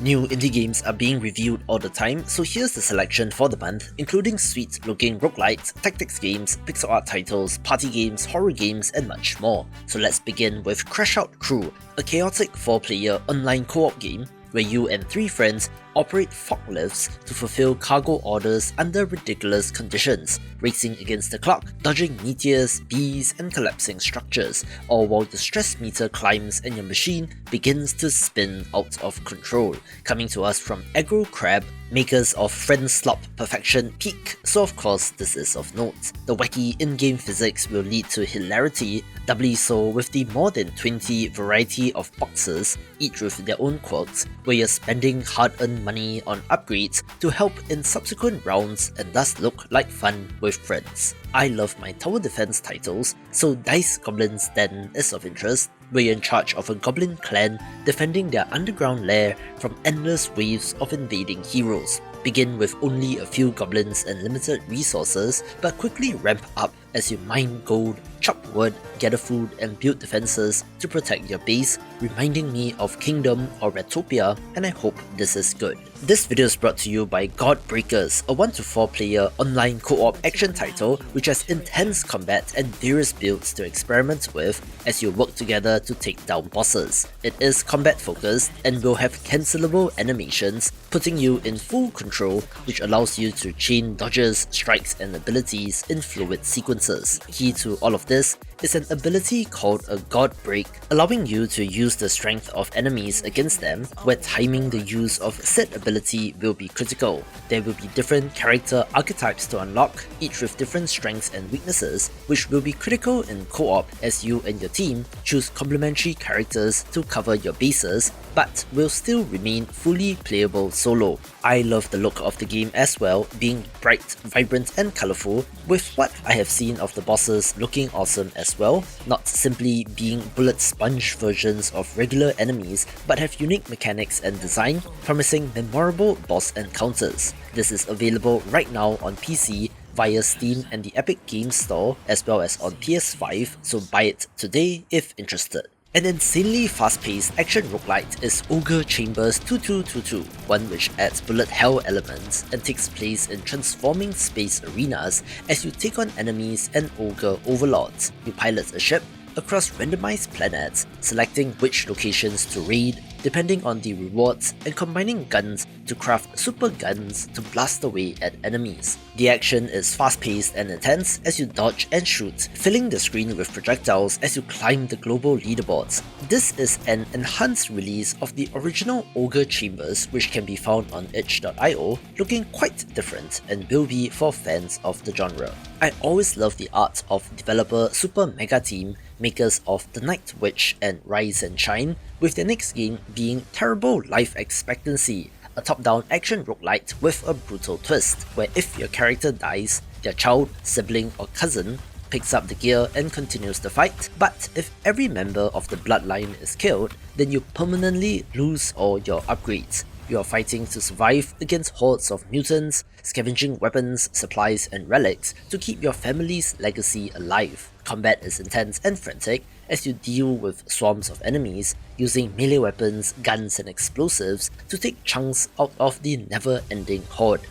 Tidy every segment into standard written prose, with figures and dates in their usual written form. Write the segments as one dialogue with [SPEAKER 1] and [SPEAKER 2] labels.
[SPEAKER 1] New indie games are being reviewed all the time, so here's the selection for the month, including sweet-looking roguelites, tactics games, pixel art titles, party games, horror games, and much more. So let's begin with Crashout Crew, a chaotic 4-player online co-op game where you and 3 friends operate forklifts to fulfill cargo orders under ridiculous conditions, racing against the clock, dodging meteors, bees, and collapsing structures, all while the stress meter climbs and your machine begins to spin out of control. Coming to us from Ogre Chambers, makers of Friend Slop Perfection Peak, so of course this is of note. The wacky in-game physics will lead to hilarity, doubly so with the more than 20 variety of boxes, each with their own quirks, where you're spending hard-earned money on upgrades to help in subsequent rounds and thus look like fun with friends. I love my tower defense titles, so Dice Goblin's Den is of interest, where you're in charge of a goblin clan defending their underground lair from endless waves of invading heroes. Begin with only a few goblins and limited resources, but quickly ramp up as you mine gold, chop wood, gather food, and build defenses to protect your base, reminding me of Kingdom or Retopia, and I hope this is good. This video is brought to you by GODBREAKERS, a 1-to-4 player online co-op action title which has intense combat and various builds to experiment with as you work together to take down bosses. It is combat focused and will have cancelable animations, putting you in full control, which allows you to chain dodges, strikes, and abilities in fluid sequences. Key to all of this is an ability called a God Break, allowing you to use the strength of enemies against them, where timing the use of said ability will be critical. There will be different character archetypes to unlock, each with different strengths and weaknesses, which will be critical in co-op as you and your team choose complementary characters to cover your bases, but will still remain fully playable solo. I love the look of the game as well, being bright, vibrant, and colourful, with what I have seen of the bosses looking awesome as well, not simply being bullet sponge versions of regular enemies, but have unique mechanics and design, promising memorable boss encounters. This is available right now on PC via Steam and the Epic Games Store, as well as on PS5, so buy it today if interested. An insanely fast-paced action roguelite is Ogre Chambers 2222, one which adds bullet hell elements and takes place in transforming space arenas as you take on enemies and ogre overlords. You pilot a ship across randomized planets, selecting which locations to raid depending on the rewards, and combining guns to craft super guns to blast away at enemies. The action is fast-paced and intense as you dodge and shoot, filling the screen with projectiles as you climb the global leaderboards. This is an enhanced release of the original Ogre Chambers, which can be found on itch.io, looking quite different and will be for fans of the genre. I always love the art of developer Super Mega Team, makers of The Night Witch and Rise and Shine, with their next game being Terrible Life Expectancy, a top-down action roguelite with a brutal twist, where if your character dies, their child, sibling, or cousin picks up the gear and continues the fight, but if every member of the bloodline is killed, then you permanently lose all your upgrades. You are fighting to survive against hordes of mutants, scavenging weapons, supplies, and relics to keep your family's legacy alive. Combat is intense and frantic as you deal with swarms of enemies, using melee weapons, guns, and explosives to take chunks out of the never-ending horde.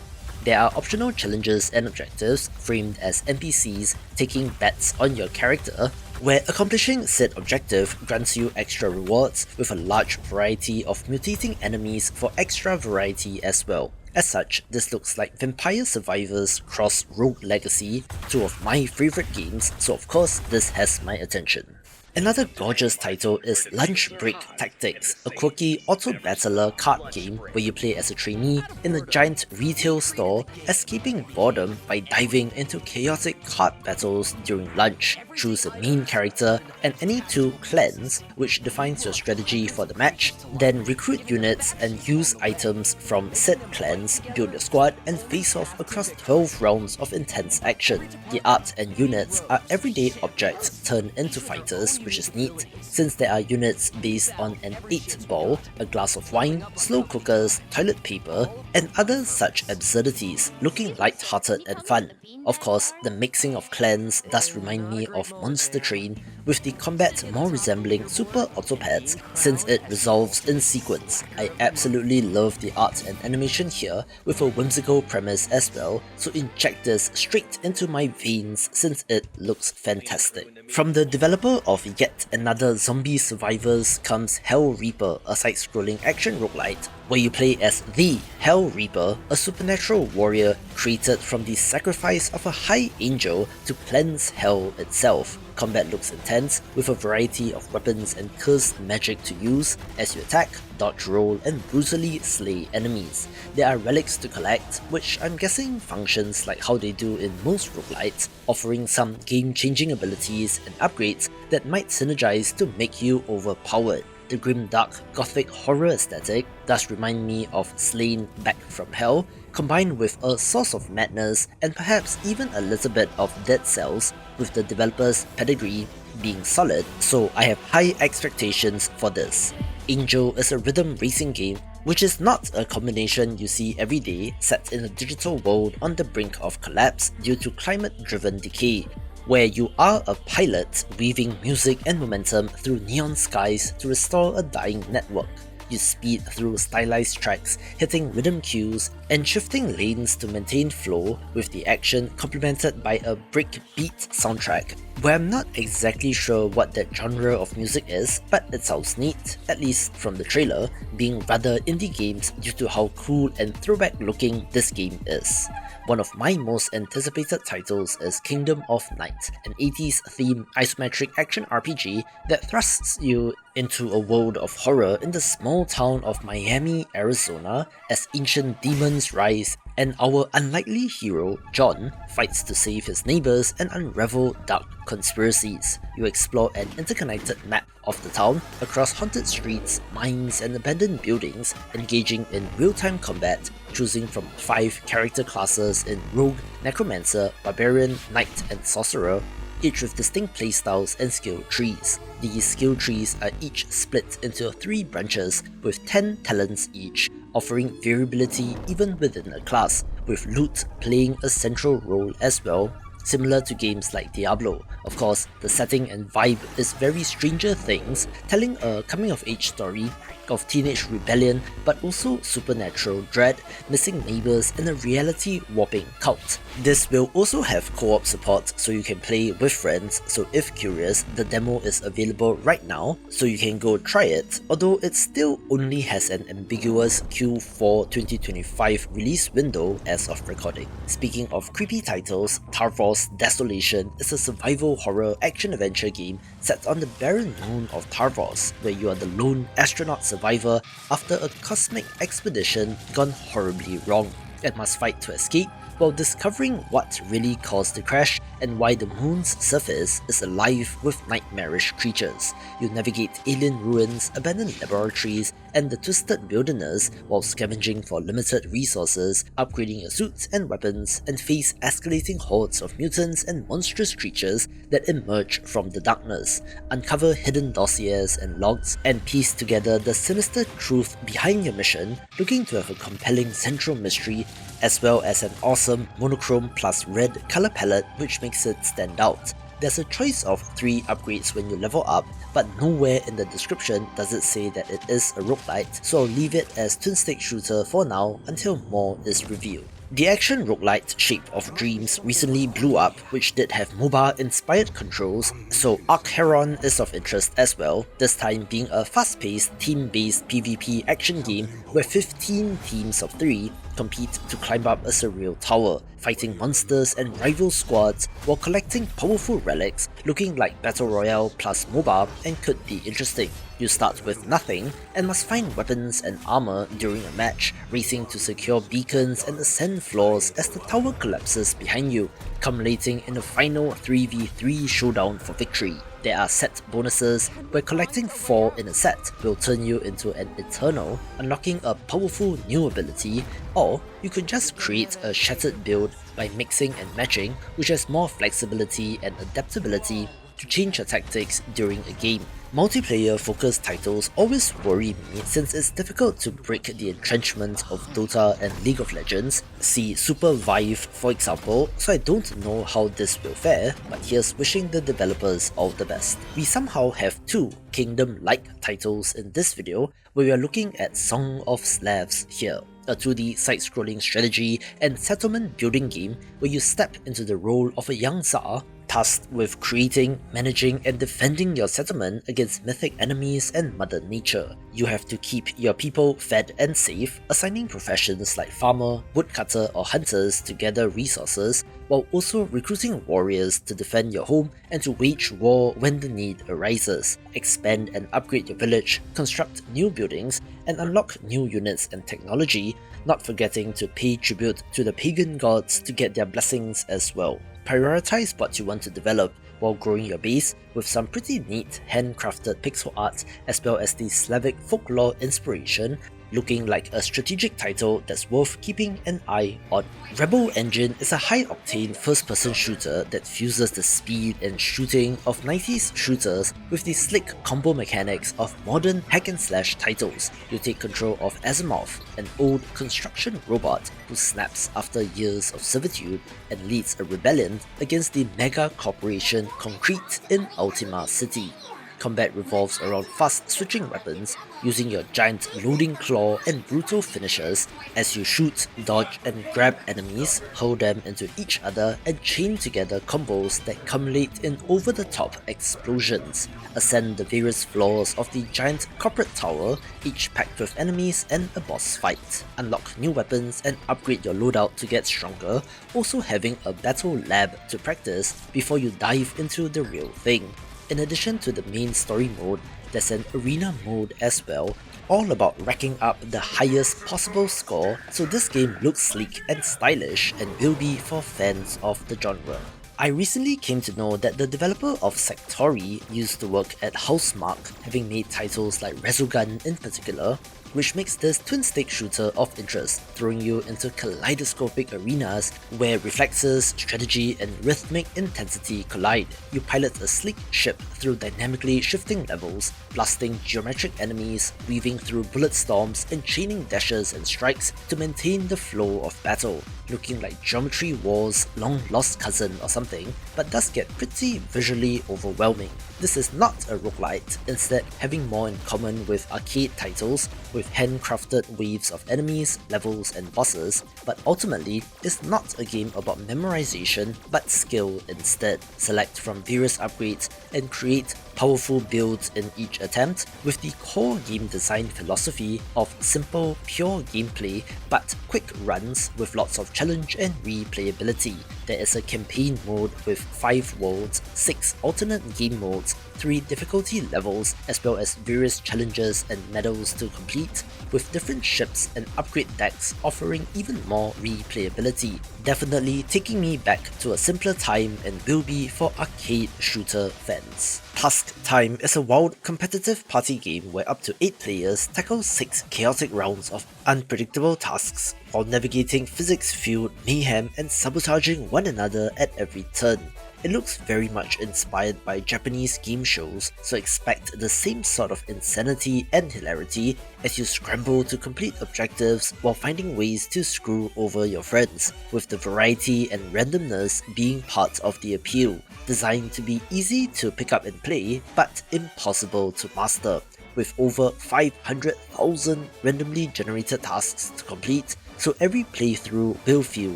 [SPEAKER 1] There are optional challenges and objectives framed as NPCs taking bets on your character, where accomplishing said objective grants you extra rewards with a large variety of mutating enemies for extra variety as well. As such, this looks like Vampire Survivors cross Rogue Legacy, two of my favourite games, so of course this has my attention. Another gorgeous title is Lunchbreak Tactics, a quirky auto-battler card game where you play as a trainee in a giant retail store, escaping boredom by diving into chaotic card battles during lunch. Choose a main character and any 2 clans, which defines your strategy for the match, then recruit units and use items from said clans, build your squad, and face off across 12 rounds of intense action. The art and units are everyday objects turned into fighters, which is neat, since there are units based on an 8-ball, a glass of wine, slow cookers, toilet paper, and other such absurdities, looking light-hearted and fun. Of course, the mixing of clans does remind me of Monster Train, with the combat more resembling Super Autopads since it resolves in sequence. I absolutely love the art and animation here, with a whimsical premise as well, so inject this straight into my veins since it looks fantastic. From the developer of yet another Zombie Survivors comes HELLREAPER, a side-scrolling action roguelite where you play as the HELLREAPER, a supernatural warrior created from the sacrifice of a high angel to cleanse hell itself. Combat looks intense, with a variety of weapons and cursed magic to use as you attack, dodge roll, and brutally slay enemies. There are relics to collect, which I'm guessing functions like how they do in most roguelites, offering some game-changing abilities and upgrades that might synergize to make you overpowered. The grimdark gothic horror aesthetic does remind me of Slain Back from Hell, combined with a source of madness and perhaps even a little bit of Dead Cells, with the developer's pedigree being solid, so I have high expectations for this. Angel is a rhythm racing game, which is not a combination you see every day, set in a digital world on the brink of collapse due to climate-driven decay, where you are a pilot weaving music and momentum through neon skies to restore a dying network. You speed through stylized tracks, hitting rhythm cues and shifting lanes to maintain flow, with the action complemented by a breakbeat soundtrack, where I'm not exactly sure what that genre of music is, but it sounds neat, at least from the trailer, being rather indie games due to how cool and throwback looking this game is. One of my most anticipated titles is Kingdom of Night, an 80s themed isometric action RPG that thrusts you into a world of horror in the small town of Miami, Arizona, as ancient demons rise and our unlikely hero, John, fights to save his neighbors and unravel dark conspiracies. You explore an interconnected map of the town across haunted streets, mines, and abandoned buildings, engaging in real-time combat, choosing from 5 character classes in Rogue, Necromancer, Barbarian, Knight, and Sorcerer, each with distinct playstyles and skill trees. These skill trees are each split into 3 branches with 10 talents each, offering variability even within a class, with loot playing a central role as well, similar to games like Diablo. Of course, the setting and vibe is very Stranger Things, telling a coming-of-age story of teenage rebellion, but also supernatural dread, missing neighbors, and a reality-warping cult. This will also have co-op support, so you can play with friends, so if curious, the demo is available right now, so you can go try it, although it still only has an ambiguous Q4 2025 release window as of recording. Speaking of creepy titles, Tarvos Desolation is a survival horror action-adventure game set on the barren moon of Tarvos, where you are the lone astronaut survivor after a cosmic expedition gone horribly wrong, and must fight to escape while discovering what really caused the crash and why the moon's surface is alive with nightmarish creatures. You navigate alien ruins, abandoned laboratories, and the twisted wilderness while scavenging for limited resources, upgrading your suits and weapons, and face escalating hordes of mutants and monstrous creatures that emerge from the darkness, uncover hidden dossiers and logs, and piece together the sinister truth behind your mission, looking to have a compelling central mystery as well as an awesome monochrome plus red color palette which makes it stand out. There's a choice of 3 upgrades when you level up, but nowhere in the description does it say that it is a roguelite, so I'll leave it as twin stick shooter for now until more is revealed. The action roguelite Shape of Dreams recently blew up, which did have MOBA-inspired controls, so Arkheron is of interest as well, this time being a fast-paced, team-based PvP action game where 15 teams of 3 compete to climb up a surreal tower, fighting monsters and rival squads while collecting powerful relics, looking like Battle Royale plus MOBA, and could be interesting. You start with nothing and must find weapons and armor during a match, racing to secure beacons and ascend floors as the tower collapses behind you, culminating in a final 3v3 showdown for victory. There are set bonuses, where collecting 4 in a set will turn you into an Eternal, unlocking a powerful new ability, or you could just create a shattered build by mixing and matching, which has more flexibility and adaptability to change your tactics during a game. Multiplayer-focused titles always worry me since it's difficult to break the entrenchment of Dota and League of Legends, see Super Vive for example, so I don't know how this will fare, but here's wishing the developers all the best. We somehow have two Kingdom-like titles in this video, where we are looking at Song of Slavs here, a 2D side-scrolling strategy and settlement building game where you step into the role of a young Tsar, tasked with creating, managing, and defending your settlement against mythic enemies and Mother Nature. You have to keep your people fed and safe, assigning professions like farmer, woodcutter, or hunters to gather resources, while also recruiting warriors to defend your home and to wage war when the need arises. Expand and upgrade your village, construct new buildings, and unlock new units and technology, not forgetting to pay tribute to the pagan gods to get their blessings as well. Prioritize what you want to develop while growing your base with some pretty neat handcrafted pixel art as well as the Slavic folklore inspiration, looking like a strategic title that's worth keeping an eye on. Rebel Engine is a high-octane first-person shooter that fuses the speed and shooting of 90s shooters with the slick combo mechanics of modern hack-and-slash titles. You take control of Asimov, an old construction robot who snaps after years of servitude and leads a rebellion against the mega corporation Concrete in Ultima City. Combat revolves around fast switching weapons, using your giant loading claw and brutal finishes as you shoot, dodge and grab enemies, hurl them into each other and chain together combos that culminate in over-the-top explosions. Ascend the various floors of the giant corporate tower, each packed with enemies and a boss fight. Unlock new weapons and upgrade your loadout to get stronger, also having a battle lab to practice before you dive into the real thing. In addition to the main story mode, there's an arena mode as well, all about racking up the highest possible score, so this game looks sleek and stylish and will be for fans of the genre. I recently came to know that the developer of Sektori used to work at Housemarque, having made titles like Resogun in particular, which makes this twin-stick shooter of interest, throwing you into kaleidoscopic arenas where reflexes, strategy, and rhythmic intensity collide. You pilot a sleek ship through dynamically shifting levels, blasting geometric enemies, weaving through bullet storms, and chaining dashes and strikes to maintain the flow of battle. Looking like Geometry War's long-lost cousin or something, but does get pretty visually overwhelming. This is not a roguelite, instead having more in common with arcade titles, with handcrafted waves of enemies, levels, and bosses, but ultimately is not a game about memorization but skill instead. Select from various upgrades and create powerful builds in each attempt, with the core game design philosophy of simple, pure gameplay but quick runs with lots of challenge and replayability. There is a campaign mode with 5 worlds, 6 alternate game modes, 3 difficulty levels, as well as various challenges and medals to complete, with different ships and upgrade decks offering even more replayability. Definitely taking me back to a simpler time and will be for arcade shooter fans. Task Time is a wild competitive party game where up to 8 players tackle 6 chaotic rounds of unpredictable tasks while navigating physics-fueled mayhem and sabotaging one another at every turn. It looks very much inspired by Japanese game shows, so expect the same sort of insanity and hilarity as you scramble to complete objectives while finding ways to screw over your friends, with the variety and randomness being part of the appeal. Designed to be easy to pick up and play, but impossible to master, with over 500,000 randomly generated tasks to complete, so every playthrough will feel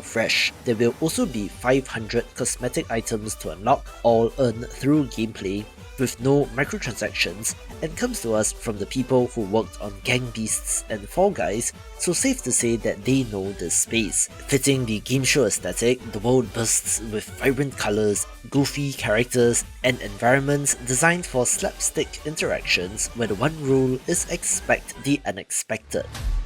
[SPEAKER 1] fresh. There will also be 500 cosmetic items to unlock, all earned through gameplay, with no microtransactions, and comes to us from the people who worked on Gang Beasts and Fall Guys, so safe to say that they know this space. Fitting the game show aesthetic, the world bursts with vibrant colours, goofy characters, and environments designed for slapstick interactions where the one rule is expect the unexpected.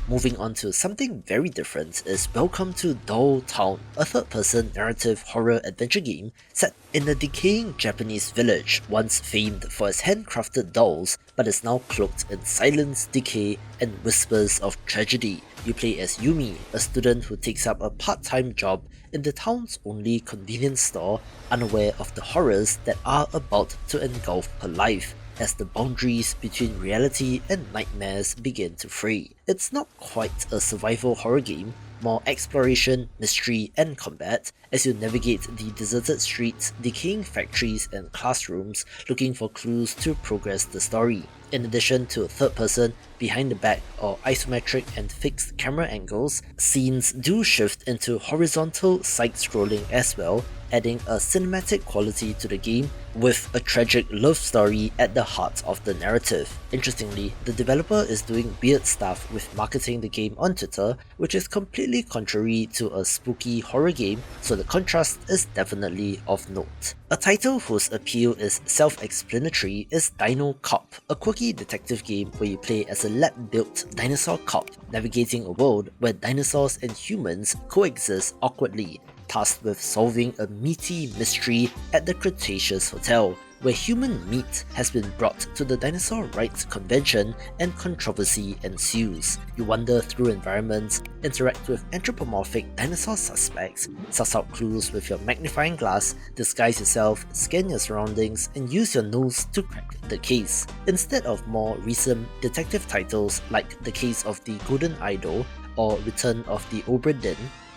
[SPEAKER 1] Moving on to something very different is Welcome to Doll Town, a third-person narrative horror adventure game set in a decaying Japanese village, once famed for its handcrafted dolls, but is now cloaked in silence, decay, and whispers of tragedy. You play as Yumi, a student who takes up a part-time job in the town's only convenience store, unaware of the horrors that are about to engulf her life. as the boundaries between reality and nightmares begin to fray. It's not quite a survival horror game, more exploration, mystery, and combat as you navigate the deserted streets, decaying factories, and classrooms looking for clues to progress the story. In addition to third person, behind the back, or isometric and fixed camera angles, scenes do shift into horizontal side-scrolling as well, adding a cinematic quality to the game with a tragic love story at the heart of the narrative. Interestingly, the developer is doing weird stuff with marketing the game on Twitter, which is completely contrary to a spooky horror game, so the contrast is definitely of note. A title whose appeal is self-explanatory is Dinocop, a quirky detective game where you play as a lab-built dinosaur cop, navigating a world where dinosaurs and humans coexist awkwardly, tasked with solving a meaty mystery at the Cretaceous Hotel, where human meat has been brought to the dinosaur rights convention and controversy ensues. You wander through environments, interact with anthropomorphic dinosaur suspects, suss out clues with your magnifying glass, disguise yourself, scan your surroundings, and use your nose to crack the case. Instead of more recent detective titles like The Case of the Golden Idol or Return of the Obra Dinn,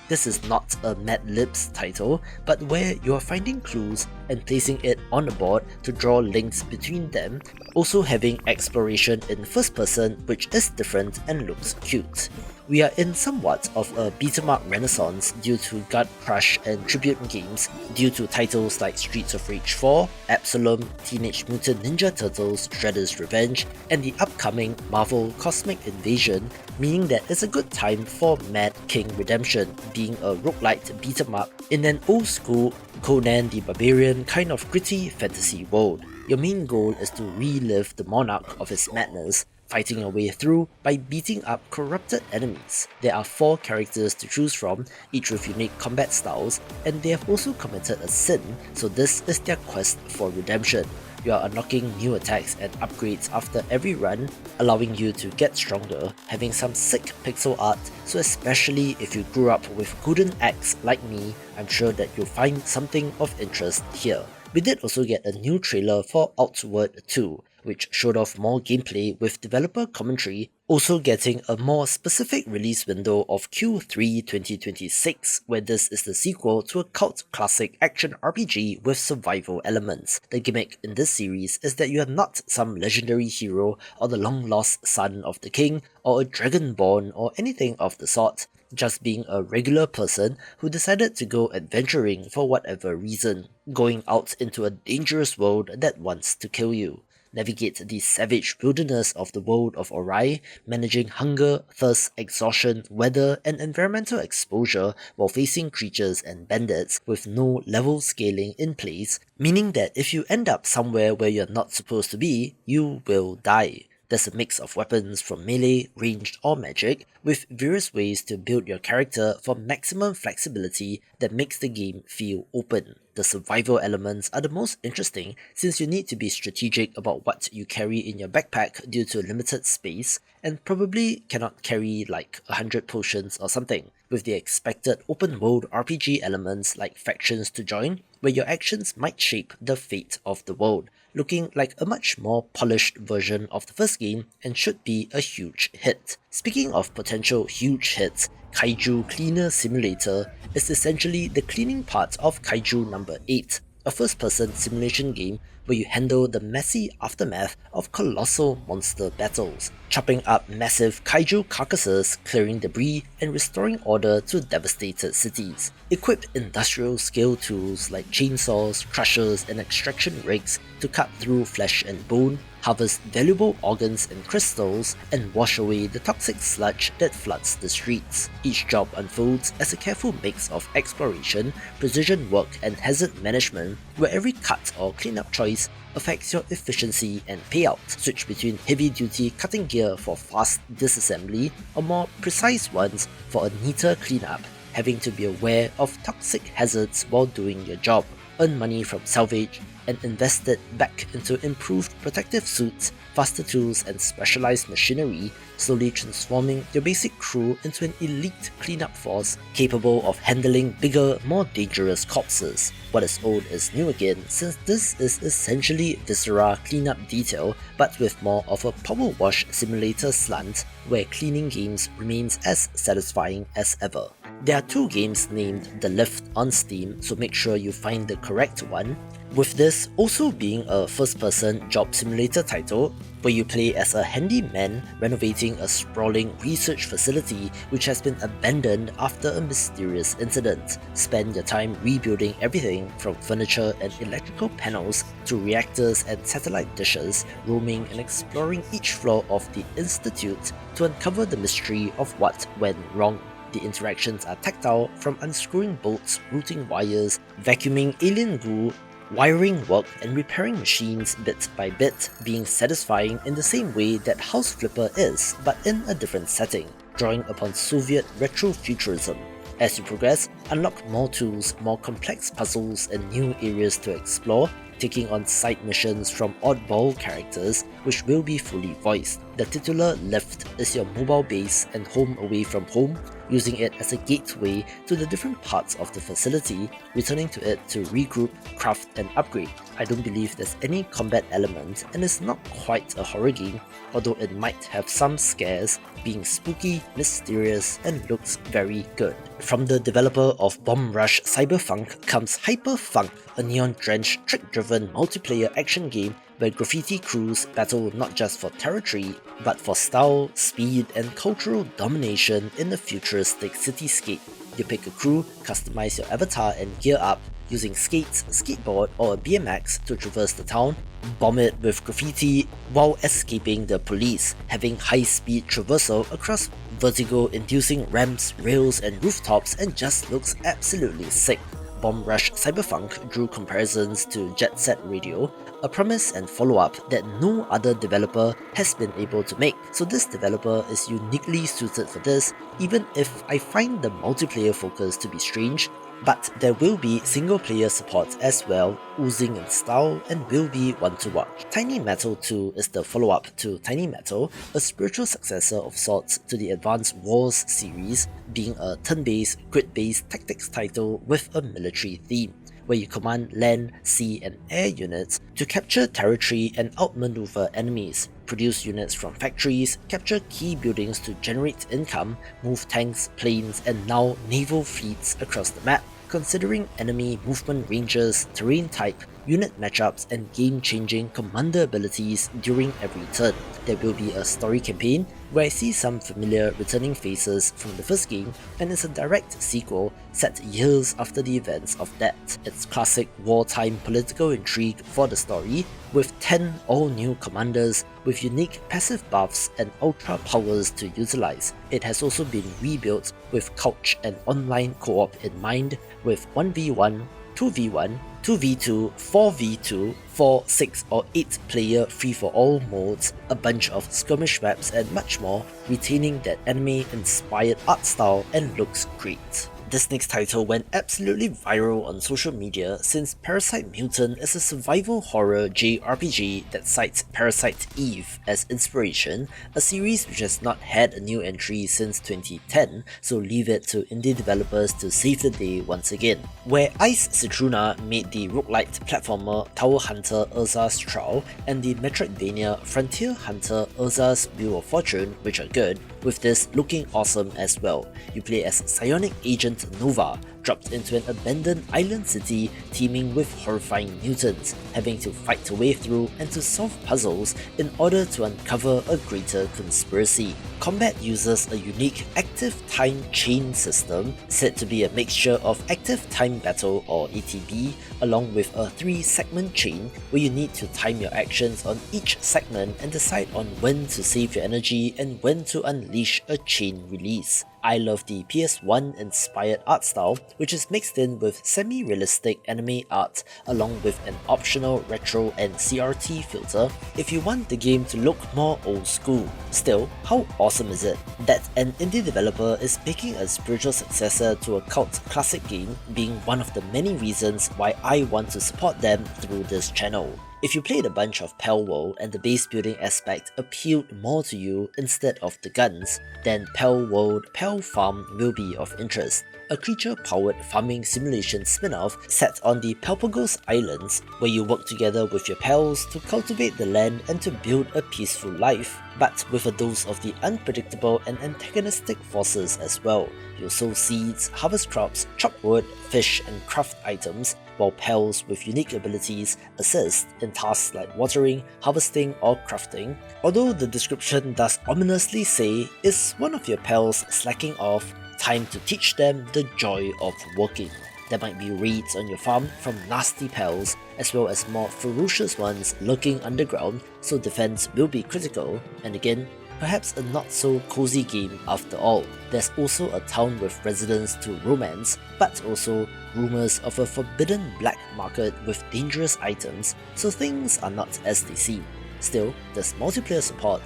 [SPEAKER 1] this is not a Mad Libs title, but where you are finding clues and placing it on the board to draw links between them, also having exploration in first person which is different and looks cute. We are in somewhat of a beat-em-up renaissance due to gut crush and tribute games, due to titles like Streets of Rage 4, Absalom, Teenage Mutant Ninja Turtles, Shredder's Revenge, and the upcoming Marvel Cosmic Invasion, meaning that it's a good time for Mad King Redemption, being a roguelite beat-em-up in an old-school Conan the Barbarian kind of gritty fantasy world. Your main goal is to relive the monarch of his madness, fighting your way through by beating up corrupted enemies. There are 4 characters to choose from, each with unique combat styles, and they have also committed a sin, so this is their quest for redemption. You are unlocking new attacks and upgrades after every run, allowing you to get stronger, having some sick pixel art, so especially if you grew up with Golden Axe like me, I'm sure that you'll find something of interest here. We did also get a new trailer for Outward 2, which showed off more gameplay with developer commentary, also getting a more specific release window of Q3 2026, where this is the sequel to a cult classic action RPG with survival elements. The gimmick in this series is that you are not some legendary hero or the long-lost son of the king, or a dragonborn or anything of the sort, just being a regular person who decided to go adventuring for whatever reason, going out into a dangerous world that wants to kill you. Navigate the savage wilderness of the world of Ori, managing hunger, thirst, exhaustion, weather, and environmental exposure while facing creatures and bandits with no level scaling in place, meaning that if you end up somewhere where you're not supposed to be, you will die. There's a mix of weapons from melee, ranged, or magic, with various ways to build your character for maximum flexibility that makes the game feel open. The survival elements are the most interesting since you need to be strategic about what you carry in your backpack due to limited space, and probably cannot carry like 100 potions or something, with the expected open world RPG elements like factions to join, where your actions might shape the fate of the world, looking like a much more polished version of the first game and should be a huge hit. Speaking of potential huge hits, Kaiju Cleaner Simulator is essentially the cleaning part of Kaiju number 8, a first-person simulation game where you handle the messy aftermath of colossal monster battles, chopping up massive kaiju carcasses, clearing debris, and restoring order to devastated cities. Equip industrial-scale tools like chainsaws, crushers, and extraction rigs to cut through flesh and bone, harvest valuable organs and crystals, and wash away the toxic sludge that floods the streets. Each job unfolds as a careful mix of exploration, precision work, and hazard management, where every cut or cleanup choice affects your efficiency and payout. Switch between heavy-duty cutting gear for fast disassembly or more precise ones for a neater cleanup, having to be aware of toxic hazards while doing your job. earn money from salvage, and invest it back into improved protective suits, faster tools, and specialized machinery, slowly transforming your basic crew into an elite cleanup force capable of handling bigger, more dangerous corpses. What is old is new again, since this is essentially Viscera cleanup detail, but with more of a power wash simulator slant, where cleaning games remains as satisfying as ever. There are 2 games named The Lift on Steam, so make sure you find the correct one, with this also being a first-person job simulator title, where you play as a handyman renovating a sprawling research facility which has been abandoned after a mysterious incident. Spend your time rebuilding everything from furniture and electrical panels to reactors and satellite dishes, roaming and exploring each floor of the Institute to uncover the mystery of what went wrong. The interactions are tactile, from unscrewing bolts, routing wires, vacuuming alien goo, wiring work, and repairing machines bit by bit, being satisfying in the same way that House Flipper is, but in a different setting, drawing upon Soviet retrofuturism. As you progress, unlock more tools, more complex puzzles, and new areas to explore, taking on side missions from oddball characters which will be fully voiced. The titular Lift is your mobile base and home away from home, using it as a gateway to the different parts of the facility, returning to it to regroup, craft, and upgrade. I don't believe there's any combat element, and it's not quite a horror game, although it might have some scares, being spooky, mysterious, and looks very good. From the developer of Bomb Rush Cyberfunk comes Hyperfunk, a neon-drenched, trick-driven multiplayer action game where graffiti crews battle not just for territory, but for style, speed, and cultural domination in a futuristic cityscape. You pick a crew, customize your avatar, and gear up, using skates, skateboard, or a BMX to traverse the town, bomb it with graffiti while escaping the police, having high-speed traversal across vertigo-inducing ramps, rails, and rooftops, and just looks absolutely sick. Bomb Rush Cyberfunk drew comparisons to Jet Set Radio, a promise and follow-up that no other developer has been able to make, so this developer is uniquely suited for this, even if I find the multiplayer focus to be strange. But there will be single-player support as well, oozing in style, and will be one to watch. Tiny Metal 2 is the follow-up to Tiny Metal, a spiritual successor of sorts to the Advanced Wars series, being a turn-based, grid-based tactics title with a military theme, where you command land, sea, and air units to capture territory and outmaneuver enemies, produce units from factories, capture key buildings to generate income, move tanks, planes, and now naval fleets across the map, considering enemy movement ranges, terrain type, unit matchups, and game-changing commander abilities during every turn. There will be a story campaign where I see some familiar returning faces from the first game, and it's a direct sequel set years after the events of that. It's classic wartime political intrigue for the story, with 10 all-new commanders with unique passive buffs and ultra powers to utilize. It has also been rebuilt with couch and online co-op in mind, with 1v1, 2v1, 2v2, 4v2, 4, 6 or 8 player free-for-all modes, a bunch of skirmish maps, and much more, retaining that anime-inspired art style and looks great. This next title went absolutely viral on social media since Parasite Mutant is a survival horror JRPG that cites Parasite Eve as inspiration, a series which has not had a new entry since 2010, so leave it to indie developers to save the day once again. Where Ice Citruna made the roguelite platformer Tower Hunter Urza's Trial and the Metroidvania Frontier Hunter Urza's Wheel of Fortune, which are good, with this looking awesome as well. You play as Psionic Agent Nova, dropped into an abandoned island city teeming with horrifying mutants, having to fight your way through and to solve puzzles in order to uncover a greater conspiracy. Combat uses a unique active time chain system, said to be a mixture of active time battle or ATB, along with a 3-segment chain where you need to time your actions on each segment and decide on when to save your energy and when to unleash a chain release. I love the PS1 inspired art style, which is mixed in with semi-realistic anime art along with an optional retro and CRT filter if you want the game to look more old school. Still, how awesome is it that an indie developer is making a spiritual successor to a cult classic game, being one of the many reasons why I want to support them through this channel. If you played a bunch of Pal World and the base building aspect appealed more to you instead of the guns, then Pal World Pal Farm will be of interest. A creature-powered farming simulation spin-off set on the Palpagos Islands, where you work together with your pals to cultivate the land and to build a peaceful life, but with a dose of the unpredictable and antagonistic forces as well. You'll sow seeds, harvest crops, chop wood, fish and craft items, while pals with unique abilities assist in tasks like watering, harvesting or crafting. Although the description does ominously say, is one of your pals slacking off? Time to teach them the joy of working. There might be raids on your farm from nasty pals, as well as more ferocious ones lurking underground, so defense will be critical, and again, perhaps a not so cozy game after all. There's also a town with residents to romance, but also rumours of a forbidden black market with dangerous items, so things are not as they seem. Still, there's multiplayer support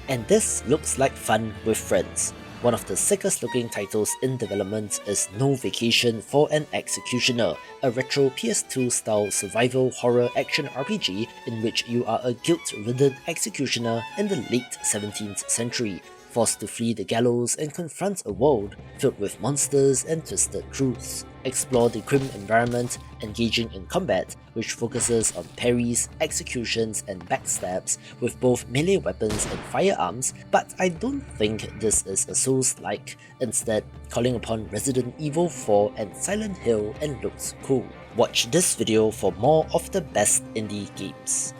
[SPEAKER 1] and this looks like fun with friends. One of the sickest looking titles in development is No Vacation for an Executioner, a retro PS2 style survival horror action RPG in which you are a guilt-ridden executioner in the late 17th century, forced to flee the gallows and confront a world filled with monsters and twisted truths. Explore the grim environment, engaging in combat, which focuses on parries, executions and backstabs with both melee weapons and firearms, but I don't think this is a Souls-like, instead calling upon Resident Evil 4 and Silent Hill and looks cool. Watch this video for more of the best indie games.